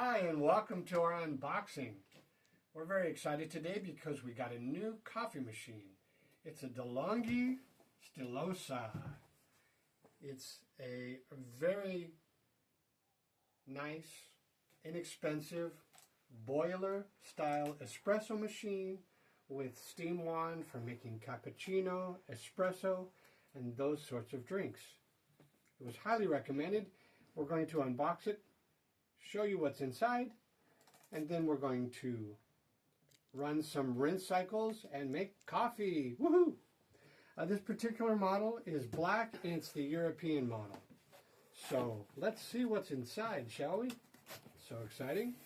Hi, and welcome to our unboxing. We're very excited today because we got a new coffee machine. It's a DeLonghi Stilosa. It's a very nice, inexpensive, boiler-style espresso machine with steam wand for making cappuccino, espresso, and those sorts of drinks. It was highly recommended. We're going to unbox it, show you what's inside, and then we're going to run some rinse cycles and make coffee. Woohoo! This particular model is black and it's the European model. So let's see what's inside, shall we? So exciting.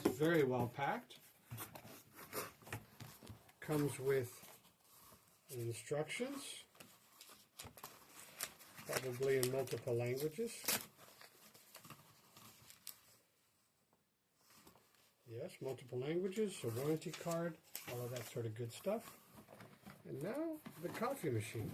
It's very well packed. Comes with instructions, probably in multiple languages. Yes, multiple languages, a warranty card, all of that sort of good stuff. And now, the coffee machine.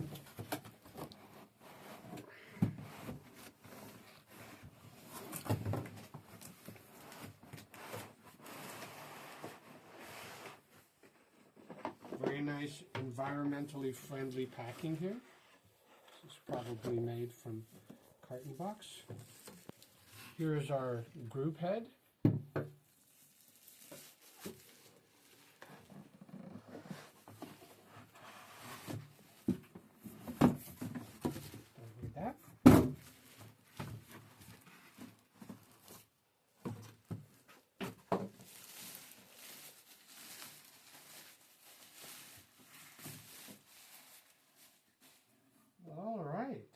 Very nice, environmentally friendly packing here. This is probably made from carton box. Here is our group head. All right,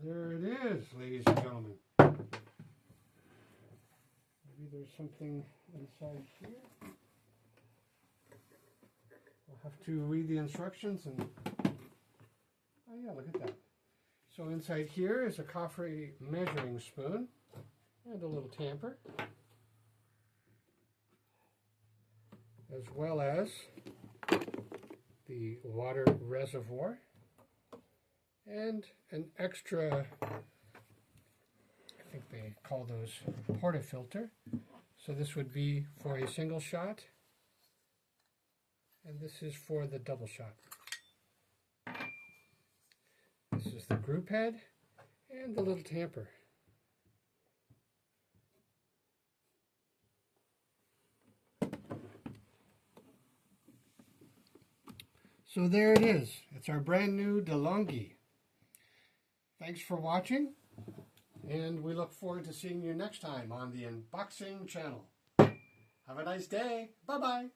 there it is, ladies and gentlemen. Maybe there's something inside here. We'll have to read the instructions and, oh yeah, look at that. So inside here is a coffee measuring spoon and a little tamper, as well as the water reservoir and an extra, I think they call those portafilter. So this would be for a single shot, and this is for the double shot. This is the group head and the little tamper. So there it is. It's our brand new DeLonghi. Thanks for watching, and we look forward to seeing you next time on the Unboxing channel. Have a nice day. Bye-bye.